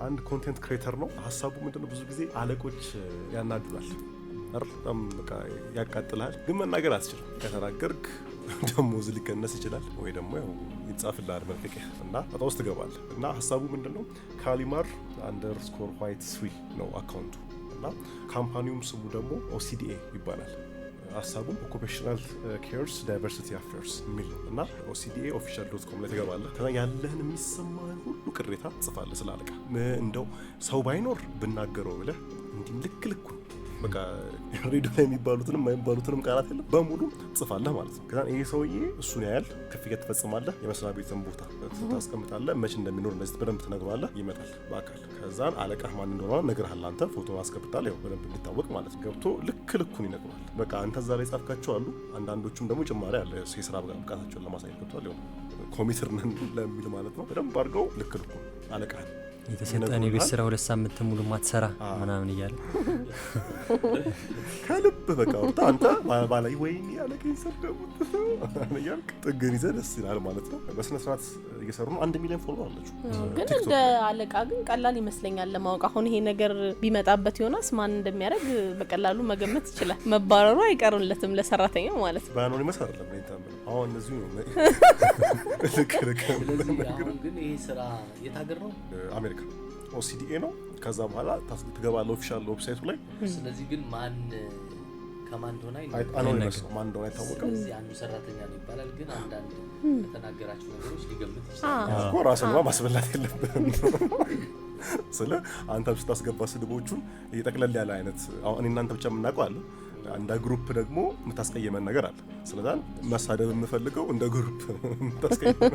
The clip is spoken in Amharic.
አንድ ኮንቴንት ክሬተር ነው። ሀሳቡ ምንድነው? ብዙ ጊዜ አለቆች ያናዱናል በጣም በቃ ያቃጥላል፣ ግን መናገር አትችልም። ከተናገርክ ደሞዝ ሊቀነስ ይችላል ወይ ደግሞ ያው ይጻፍልሃል መልቀቂያ እና በጣም ውስጥ ትገባለህ። እና ሀሳቡ ምንድነው? Kalimar_White3 ነው አካውንቱ እና ካምፓኒውም ስሙ ደግሞ OCDA ይባላል። ሀሳቡ ኦኩፔሽናል ኬርስ ዳይቨርሲቲ አፌርስ የሚል ነው እና OCDA.official.com ላይ ትገባለህ። ከዛ ያለህን የሚሰማህን ሁሉ ቅሬታ ጽፋለህ ስለ አለቃ። እንደው ሰው ባይኖር ብናገረው ብለህ እንዲህ ልክ ልኩን በቃ ሬዲዮ ላይ የሚባሉትንም የማይባሉትንም ቃላት የለም በሙሉ ጽፋለህ ማለት ነው። ከዛ ይሄ ሰውዬ እሱን ያያል፣ ክፍያ ትፈጽማለህ፣ የመስሪያ ቤትን ቦታ ታስቀምጣለህ፣ መቼ እንደሚኖር እንደዚህ በደንብ ትነግረዋለህ፣ ይመጣል በአካል። ከዛን አለቃህ ማን እንደሆነ ነግረሃል፣ አንተ ፎቶ አስገብታል፣ ያው በደንብ እንዲታወቅ ማለት ነው። ገብቶ ልክ ልኩን ይነግረዋል። በቃ አንተ እዛ ላይ ጻፍካቸው አሉ። አንዳንዶቹም ደግሞ ጭማሪ አለ የስራ ብቃታቸውን ለማሳየት ገብቷል፣ ያው ኮሚትር ነን ለሚል ማለት ነው። በደንብ አድርገው ልክ ልኩን አለቃህ የተሰጠን የቤት ስራ 2 ሳምንት ሙሉ ማትሰራ ምናምን እያለ ከልብ በቃ ወጣ አንተ ባላይ ወይኔ ያለቀኝ ሰደቡት ያልክ ጥግን ይዘህ ደስ ይላል ማለት ነው። በስነ ስርዓት እየሰሩ ነው። 1 ሚሊዮን ፎሎወር አላችሁ። ግን እንደ አለቃ ግን ቀላል ይመስለኛል ለማወቅ። አሁን ይሄ ነገር ቢመጣበት ዮናስ ማን እንደሚያደርግ በቀላሉ መገመት ይችላል። መባረሩ አይቀርለትም ለሰራተኛው ማለት ነው። ባኖር ይመስላል ለምን አሁን እነዚህ ነው አሁን ግን ይሄ ስራ የታገር ነው አሜሪካ OCDA ነው። ከዛ በኋላ ትገባለህ ኦፊሻል ዌብሳይቱ ላይ። ስለዚህ ግን ማን ከማን እንደሆነ ማን እንደሆነ አይታወቅም። ስለዚህ አንዱ ሰራተኛ ነው ይባላል። ግን አንዳንድ ከተናገራችሁ ነገሮች ሊገምት ይችላል እኮ። ራስን ማስበላት የለብህም። ስለ አንተ ስታስገባ ስድቦቹን እየጠቅለል ያለ አይነት አሁን እናንተ ብቻ የምናውቀው አለ። እንደ ግሩፕ ደግሞ የምታስቀየመን ነገር አለ። ስለዚህ መሳደብ የምፈልገው እንደ ግሩፕ የምታስቀየመን